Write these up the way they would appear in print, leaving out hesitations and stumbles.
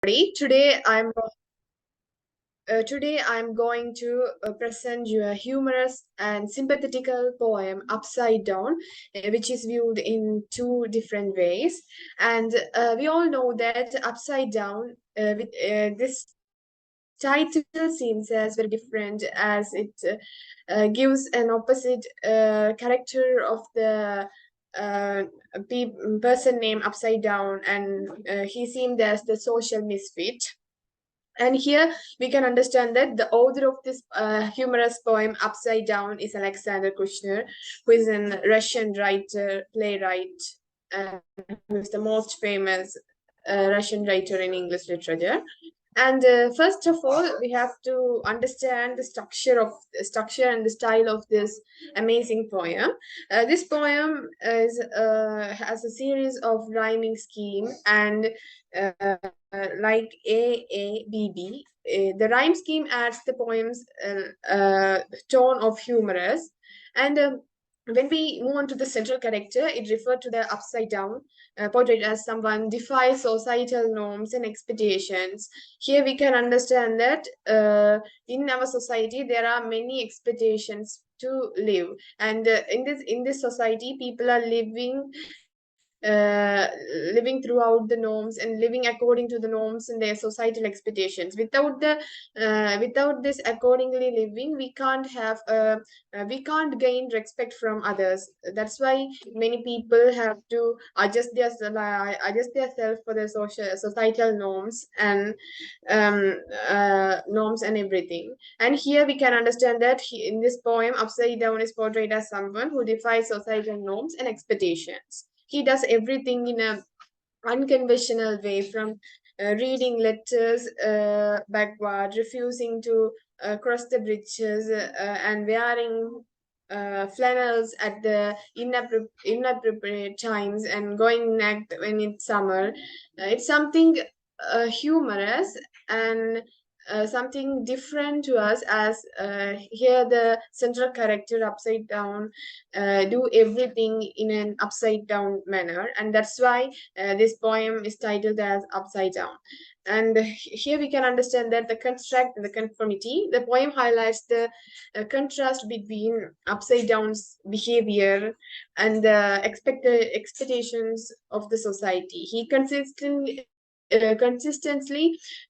Today I'm going to present you a humorous and sympathetical poem Upside Down, which is viewed in two different ways. And we all know that Upside Down, with this title seems as very different as it gives an opposite character of the uh, person named Upside Down, and he seemed as the social misfit. And here we can understand that the author of this humorous poem, Upside Down, is Alexander Kushner, who is a Russian writer, playwright, and who is the most famous Russian writer in English literature. And first of all, we have to understand the structure and the style of this amazing poem. This poem has a series of rhyming scheme and like AABB. The rhyme scheme adds the poem's tone of humorous. And when we move on to the central character, it referred to the upside down portrait as someone defies societal norms and expectations. Here we can understand that in our society there are many expectations to live, and in this society people are uh, living throughout the norms and living according to the norms and their societal expectations. Without this accordingly living, we can't gain respect from others. That's why many people have to adjust themselves for the societal norms and norms and everything. And here we can understand that in this poem, Upside Down is portrayed as someone who defies societal norms and expectations. He does everything in a unconventional way, from reading letters backward, refusing to cross the bridges, and wearing flannels at the inappropriate times, and going naked when it's summer. It's something humorous and something different to us, as here the central character upside down do everything in an upside down manner, and that's why this poem is titled as Upside Down. And here we can understand that the construct and the conformity. The poem highlights the contrast between upside down's behavior and the expected expectations of the society. He consistently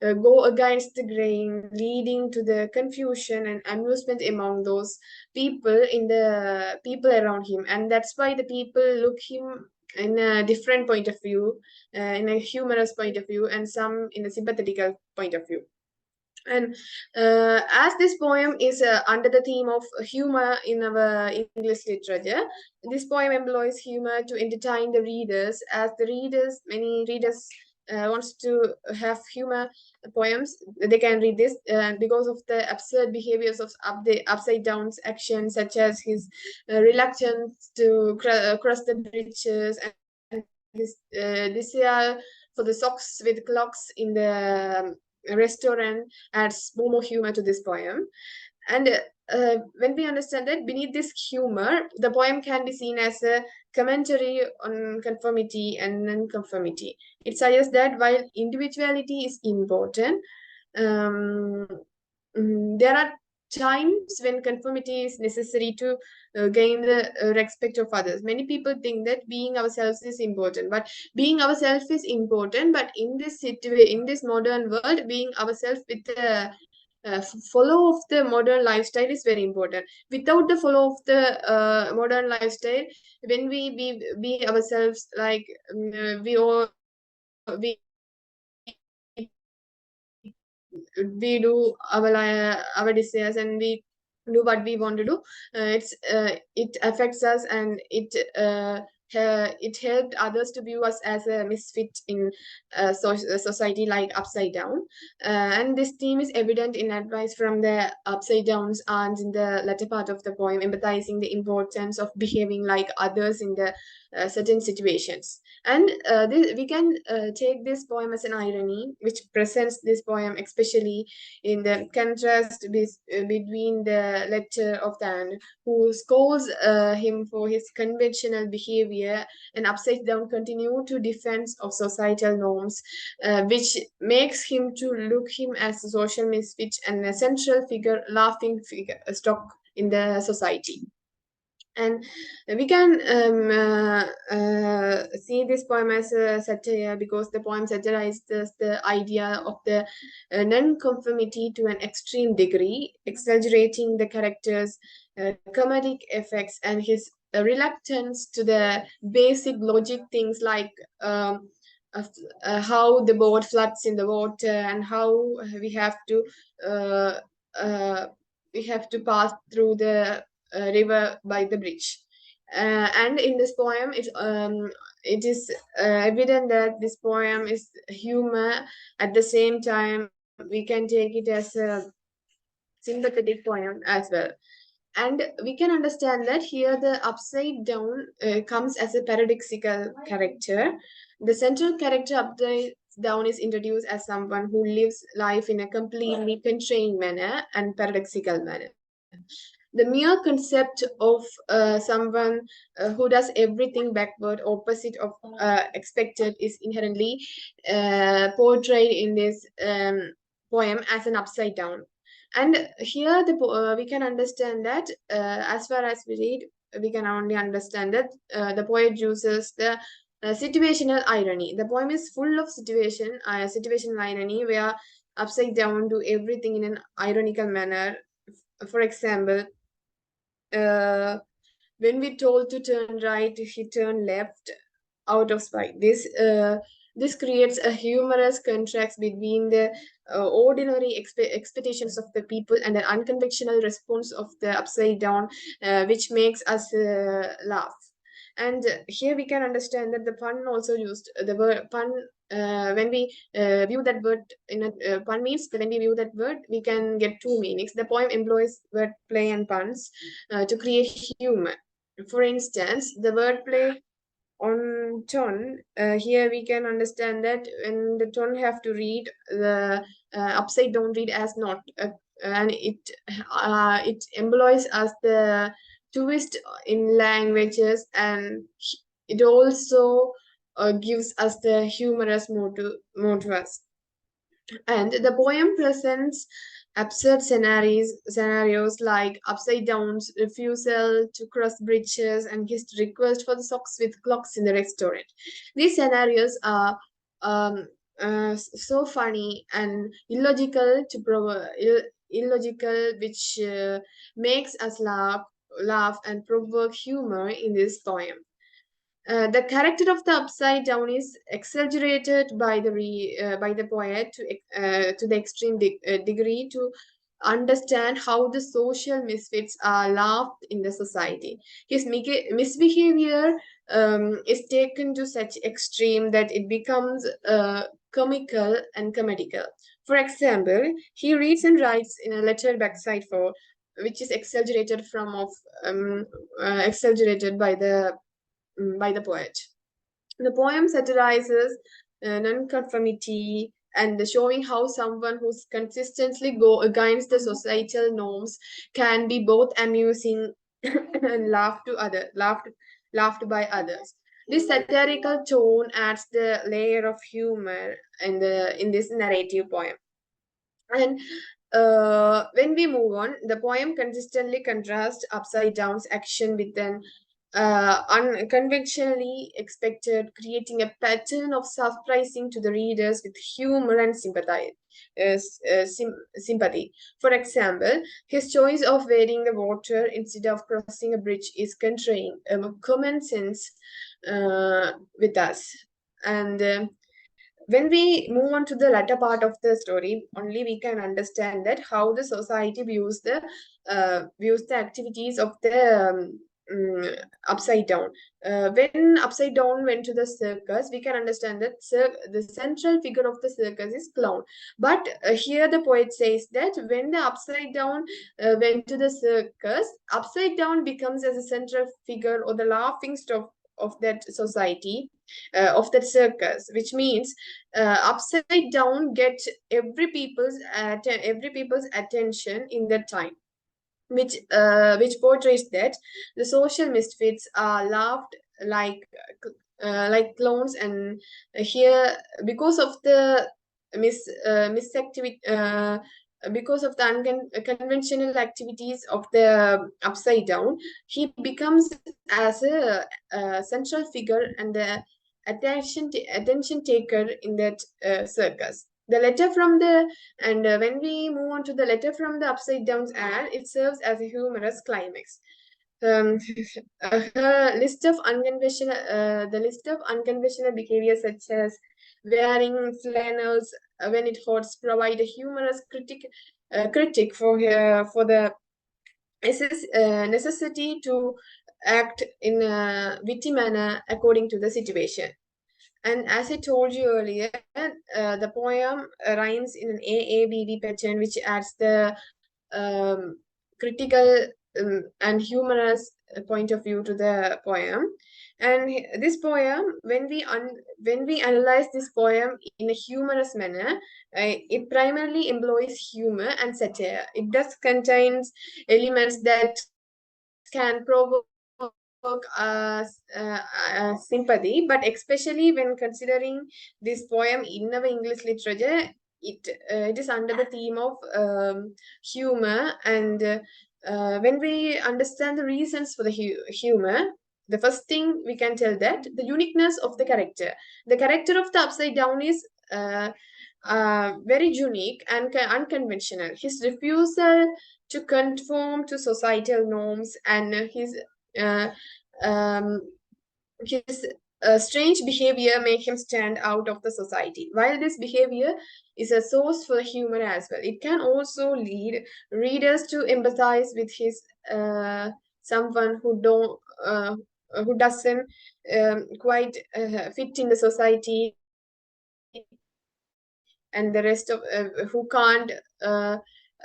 go against the grain, leading to the confusion and amusement among those people around him. And that's why the people look him in a different point of view, in a humorous point of view, and some in a sympathetical point of view. And as this poem is under the theme of humor in our English literature, this poem employs humor to entertain the readers, as many readers wants to have humor poems. They can read this because of the absurd behaviors of the upside down actions, such as his reluctance to cross the bridges, and his desire for the socks with clocks in the restaurant adds more humor to this poem. And when we understand that beneath this humor, the poem can be seen as a commentary on conformity and non-conformity. It suggests that while individuality is important, um, there are times when conformity is necessary to gain the respect of others. Many people think that being ourselves is important, but being ourselves is important. But in this modern world, being ourselves with the follow of the modern lifestyle is very important. Without the follow of the modern lifestyle, when we be ourselves, like we all we we do our desires, and we do what we want to do. It affects us, and it helped others to view us as a misfit in society, like upside down. And this theme is evident in advice from the upside downs and in the latter part of the poem, empathizing the importance of behaving like others in the certain situations. And we can take this poem as an irony, which presents this poem especially in the contrast between the letter of the end, who scolds him for his conventional behavior behavior, and upside down continue to defense of societal norms, which makes him to look him as a social misfit and a central figure, laughing figure, stock in the society. And we can see this poem as a satire because the poem satirizes the idea of the non-conformity to an extreme degree, exaggerating the character's comedic effects and his reluctance to the basic logic things like uh, how the boat floods in the water and how uh, uh, we have to pass through the river by the bridge. And in this poem, it is evident that this poem is humor. At the same time, we can take it as a sympathetic poem as well. And we can understand that here the upside down comes as a paradoxical character. The central character upside down is introduced as someone who lives life in a completely constrained manner and paradoxical manner. The mere concept of someone who does everything backward, opposite of expected, is inherently portrayed in this poem as an upside down. And here we can understand that as far as we read, we can only understand that the poet uses the situational irony. The poem is full of situational irony where upside down do everything in an ironical manner. For example, uh, when we told to turn right, he turned left out of spite. This creates a humorous contrast between the ordinary expectations of the people and the unconventional response of the upside down, which makes us laugh. And here we can understand that the pun also used the word pun. When we view that word in a pun means when we view that word, we can get two meanings. The poem employs word play and puns to create humor. For instance, the wordplay on tone, here we can understand that when the tone have to read the upside down read as not, and it employs as the twist in languages, and it also gives us the humorous mode to us. And the poem presents absurd scenarios like upside down's refusal to cross bridges and his request for the socks with clocks in the restaurant. These scenarios are um, so funny and illogical illogical, which makes us laugh and provoke humor in this poem. The character of the upside down is exaggerated by by the poet to the extreme degree to understand how the social misfits are laughed in the society. His misbehavior is taken to such extreme that it becomes comical and comedical. For example, he reads and writes in a letter backside for which is um, exaggerated by the poet. The poem satirizes nonconformity and showing how someone who's consistently go against the societal norms can be both amusing and laughed by others. This satirical tone adds the layer of humor in this narrative poem. And when we move on, the poem consistently contrasts upside down's action with an unconventionally expected, creating a pattern of surprising to the readers with humor and sympathy. For example, his choice of wading the water instead of crossing a bridge is contrarying common sense with us. And when we move on to the latter part of the story, only we can understand that how the society views the activities of the upside down. When upside down went to the circus, we can understand that the central figure of the circus is clown. But here the poet says that when the upside down went to the circus, upside down becomes as a central figure or the laughing stock of that society, of that circus, which means upside down get every people's attention in that time, which portrays that the social misfits are laughed like clones. And here, because of the misactivity, because of the unconventional activities of the upside down, he becomes as a central figure and the attention taker in that circus. The letter from the and When we move on to the letter from the upside down's ad, it serves as a humorous climax. um, her list of unconventional the list of unconventional behaviors such as wearing flannels when it hurts provide a humorous critic for the necessity to act in a witty manner according to the situation. And as I told you earlier, the poem rhymes in an AABB pattern, which adds the um, critical and humorous point of view to the poem. And this poem, when we analyze this poem in a humorous manner, it primarily employs humor and satire. It does contains elements that can provoke sympathy, but especially when considering this poem in our English literature, it is under the theme of humor. And when we understand the reasons for the humor, the first thing we can tell that the uniqueness of the character of the upside down is very unique and unconventional. His refusal to conform to societal norms and uh, um, his strange behavior make him stand out of the society. While this behavior is a source for humor as well, it can also lead readers to empathize with his someone who doesn't quite fit in the society, and the rest of who can't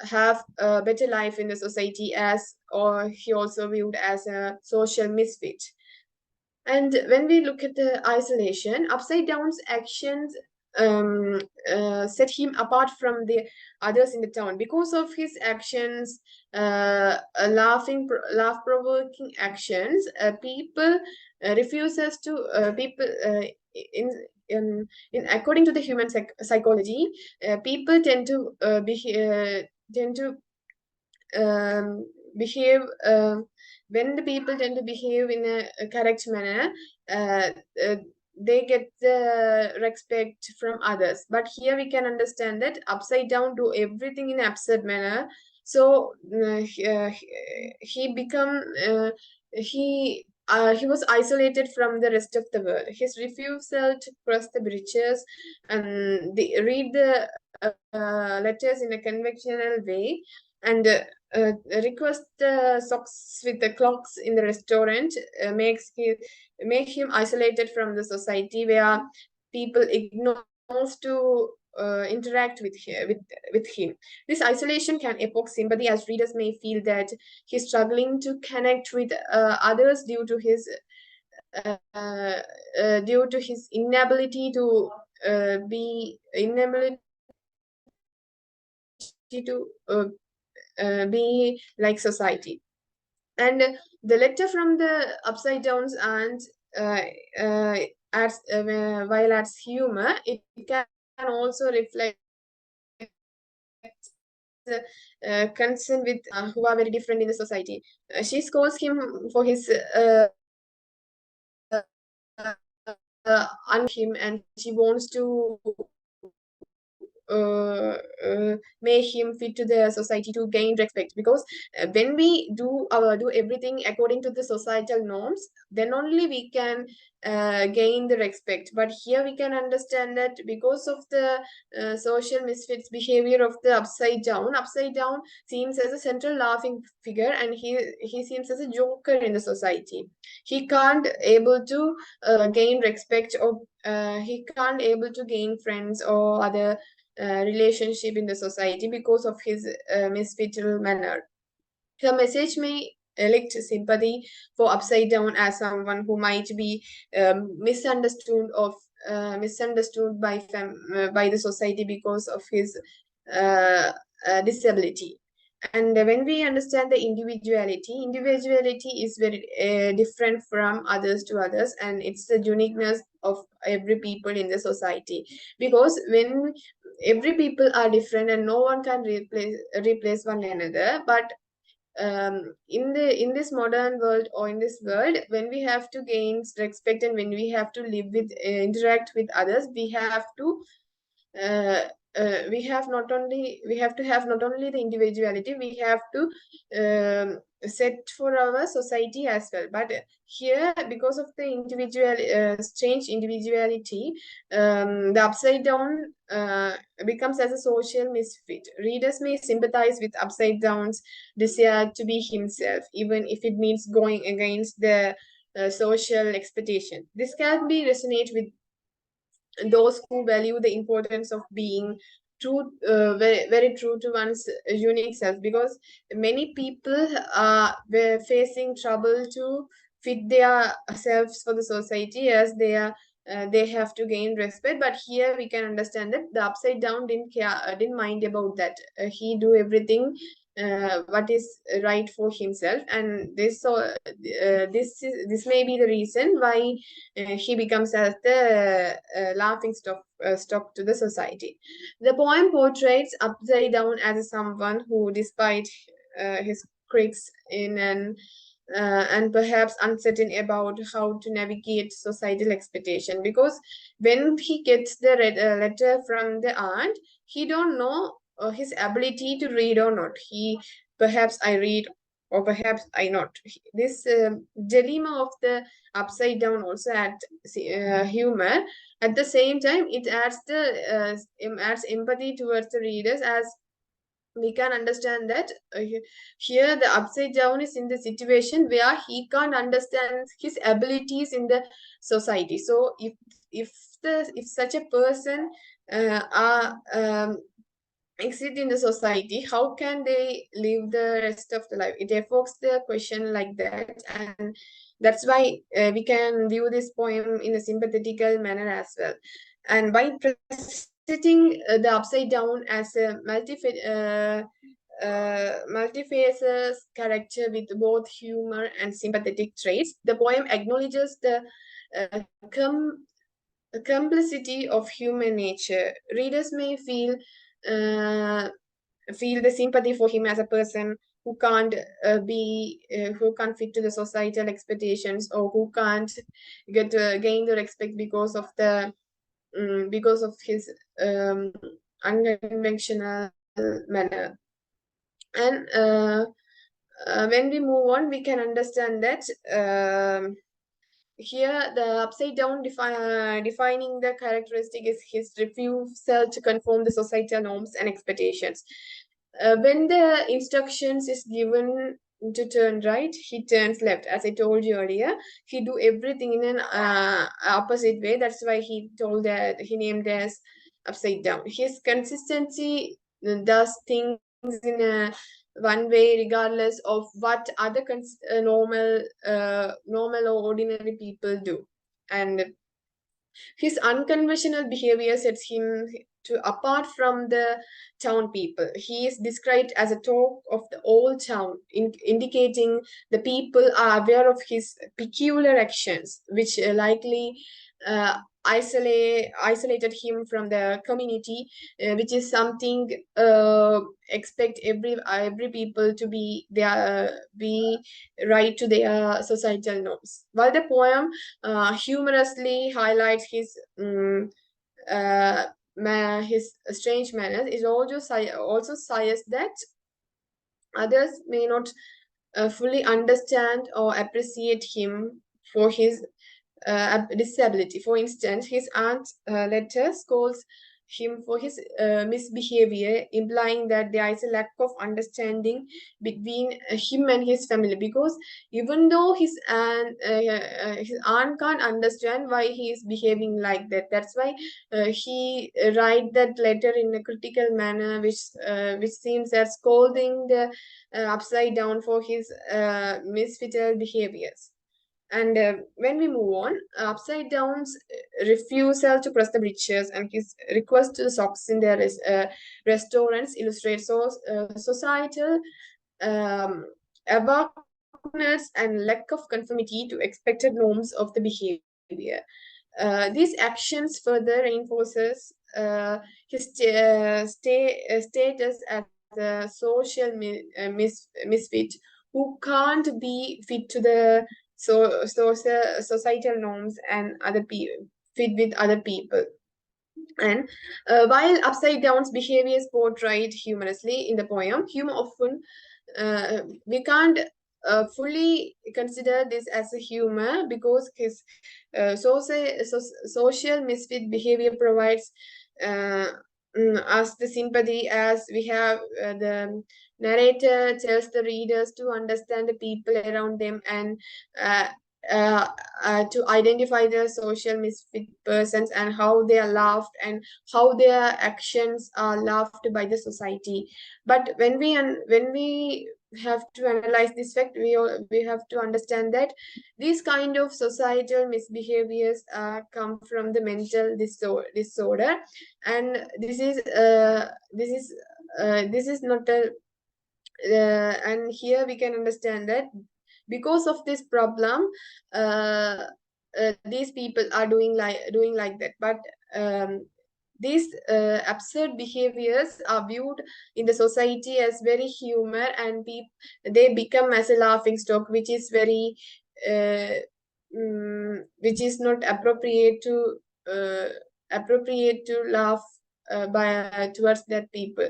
have a better life in the society, as or he also viewed as a social misfit. And when we look at the isolation, Upside Down's actions set him apart from the others in the town because of his actions, laugh provoking actions. People refuses to people in in according to the human psychology, people tend to um, behave when the people tend to behave in a correct manner, uh, uh, they get the respect from others. But here we can understand that upside down do everything in absurd manner. So he become he was isolated from the rest of the world. His refusal to cross the bridges and read the letters in a conventional way, and request the socks with the clocks in the restaurant make him isolated from the society where people ignore to interact with him. This isolation can evoke sympathy, as readers may feel that he's struggling to connect with others due to his inability to be inability to be like society. And the letter from the upside down's aunt uh, uh, while adds humor, it can also reflect concern with who are very different in the society. She scolds him for his him, and she wants to make him fit to the society to gain respect, because when we do everything according to the societal norms, then only we can gain the respect. But here we can understand that because of the social misfits behavior of the upside down seems as a central laughing figure, and he seems as a joker in the society. He can't able to gain respect, or he can't able to gain friends or other relationship in the society because of his misfitful manner. Her message may elect sympathy for upside down as someone who might be misunderstood by the society because of his uh, disability. And when we understand the individuality is very different from others to others, and it's the uniqueness of every people in the society. Because when every people are different and no one can replace one another, but in this modern world, or in this world, when we have to gain respect and when we have to live with interact with others, uh, we have to have not only the individuality, we have to set for our society as well. But here, because of the individual strange individuality, the upside down becomes as a social misfit. Readers may sympathize with upside down's desire to be himself, even if it means going against the social expectation. This can be resonate with those who value the importance of being true, very, very true to one's unique self. Because many people were facing trouble to fit their selves for the society, as they have to gain respect. But here we can understand that the upside down didn't care, didn't mind about that. He do everything what is right for himself, and this may be the reason why he becomes as the laughing stock to the society. The poem portrays upside down as someone who, despite his quirks in an and perhaps uncertain about how to navigate societal expectation. Because when he gets the letter from the aunt, he don't know his ability to read or not. He perhaps I read or perhaps I not. This dilemma of the upside down also adds humor. At the same time, it adds empathy towards the readers, as we can understand that here the upside down is in the situation where he can't understand his abilities in the society. So if such a person are exist in the society, how can they live the rest of the life? It evokes the question like that, and that's why we can view this poem in a sympathetical manner as well. And by presenting the upside down as a multifaceted character with both humor and sympathetic traits, the poem acknowledges uh, com- the complexity of human nature. Readers may uh, feel the sympathy for him as a person who can't fit to the societal expectations, or who can't gain the respect because of his um, unconventional manner. And when we move on, we can understand that here the upside down defining the characteristic is his refusal to conform the societal norms and expectations. When the instructions is given to turn right, he turns left. As I told you earlier, he do everything in an opposite way. That's why he named as upside down. His consistency does things in a one way, regardless of what other normal or ordinary people do. And his unconventional behavior sets him to apart from the town people. He is described as a talk of the old town, indicating the people are aware of his peculiar actions, which likely uh, isolated him from the community, which is something expect every people to be right to their societal norms. While the poem humorously highlights uh, his strange manners, it also suggests that others may not fully understand or appreciate him for his disability. For instance, his aunt letter scolds him for his misbehavior, implying that there is a lack of understanding between him and his family. Because even though his aunt can't understand why he is behaving like that, that's why he write that letter in a critical manner, which seems as scolding the upside down for his misfitted behaviors. And when we move on, Upside Down's refusal to cross the bridges and his request to the socks in their restaurants illustrate societal um, awareness and lack of conformity to expected norms of the behavior. These actions further reinforces status as a social misfit who can't be fit to the societal norms and other people fit with other people. And while Upside Down's behavior is portrayed humorously in the poem, humor often we can't fully consider this as a humor because his social misfit behavior provides uh, us the sympathy as we have the narrator tells the readers to understand the people around them and uh, uh, to identify the social misfit persons and how they are loved and how their actions are loved by the society. But when we have to analyze this fact, we have to understand that these kind of societal misbehaviors come from the mental disorder, and this is not a and here we can understand that because of this problem uh, these people are doing like that. But um, these absurd behaviors are viewed in the society as very humor, and they become as a laughing stock, which is very uh, which is not uh, appropriate to laugh by towards that people.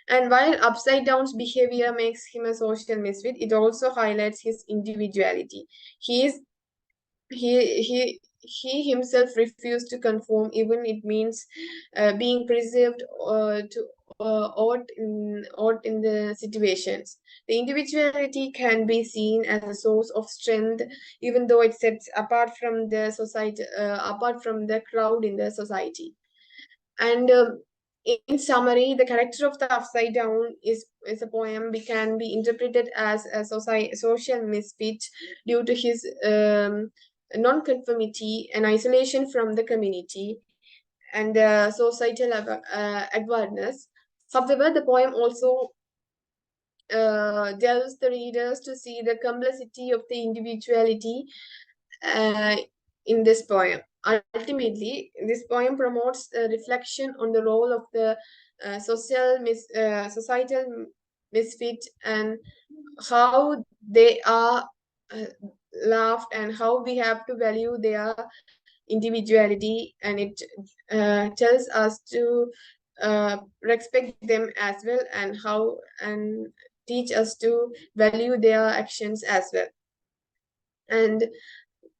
And while Upside Down's behavior makes him a social misfit, it also highlights his individuality. He is he himself refused to conform, even it means being preserved to odd in the situations. The individuality can be seen as a source of strength, even though it sets apart from the society, apart from the crowd in the society. And in summary, the character of the Upside Down is a poem can be interpreted as a social misfit due to his non-conformity and isolation from the community and societal awareness. However, the poem also delves the readers to see the complexity of the individuality uh, in this poem. Ultimately, this poem promotes a reflection on the role of the societal misfit and how they are uh, loved and how we have to value their individuality, and it tells us to respect them as well and how and teach us to value their actions as well. And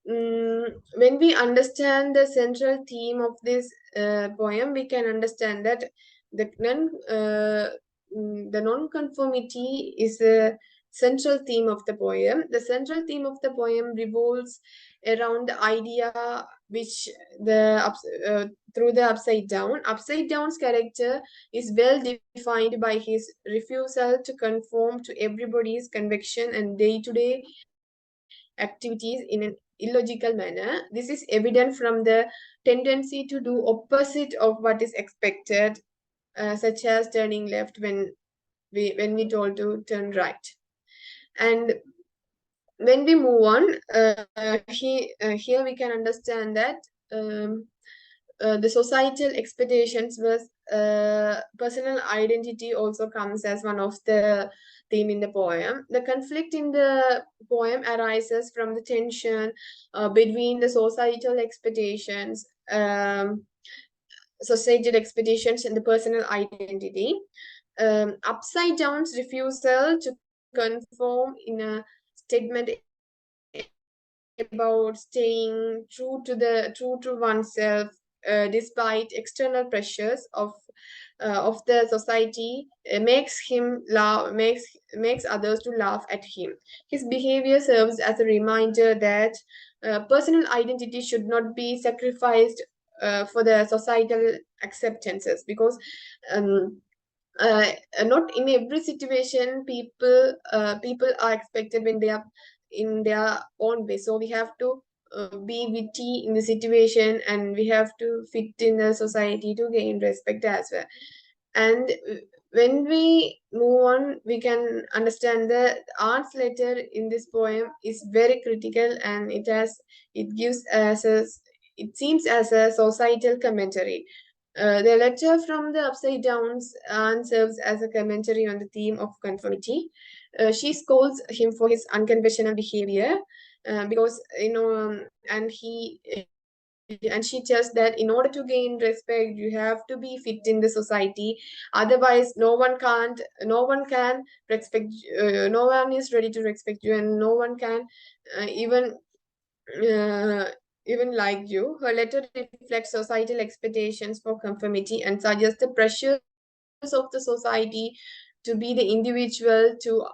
when we understand the central theme of this poem, we can understand that the the non-conformity is a central theme of the poem. The central theme of the poem revolves around the idea which through the Upside Down. Upside Down's character is well defined by his refusal to conform to everybody's conviction and day-to-day activities in an illogical manner. This is evident from the tendency to do opposite of what is expected, such as turning left when we told to turn right. And when we move on, here we can understand that um, the societal expectations was personal identity also comes as one of the theme in the poem. The conflict in the poem arises from the tension between the societal expectations and the personal identity. Upside Down's refusal to conform in a statement about staying true to oneself despite external pressures of the society makes others to laugh at him. His behavior serves as a reminder that personal identity should not be sacrificed for the societal acceptances, because um, uh, not in every situation people are expected when they are in their own way. So we have to be witty in the situation, and we have to fit in the society to gain respect as well. And when we move on, we can understand the art's letter in this poem is very critical, and it gives as a it seems as a societal commentary. The letter from the Upside Downs serves as a commentary on the theme of conformity. She scolds him for his unconventional behavior, because and she tells that in order to gain respect, you have to be fit in the society. Otherwise, no one can respect. No one is ready to respect you, and no one can even uh, even like you. Her letter reflects societal expectations for conformity and suggests the pressures of the society to be the individual, to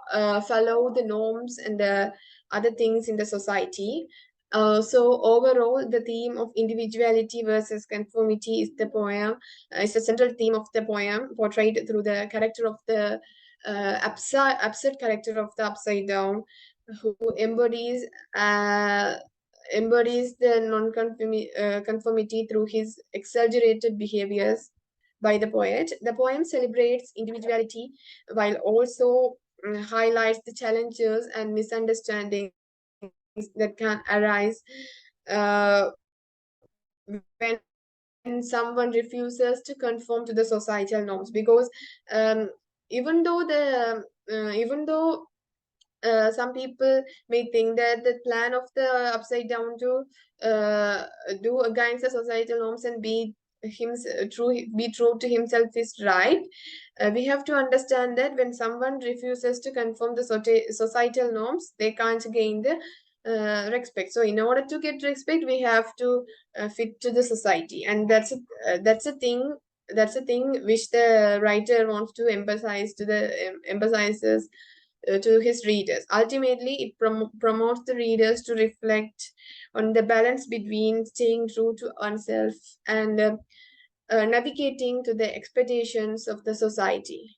follow the norms and the other things in the society. So overall, the theme of individuality versus conformity is the central theme of the poem, portrayed through the character of the absurd character of the Upside Down, who uh, embodies the conformity through his exaggerated behaviors by the poet. The poem celebrates individuality while also highlights the challenges and misunderstandings that can arise when someone refuses to conform to the societal norms. Because even though some people may think that the plan of the Upside Down to uh, do against the societal norms and be true to himself is right. We have to understand that when someone refuses to conform the societal norms, they can't gain the respect. So in order to get respect, we have to fit to the society, and that's a thing which the writer wants to emphasizes to his readers. Ultimately, it promotes the readers to reflect on the balance between staying true to oneself and navigating to the expectations of the society.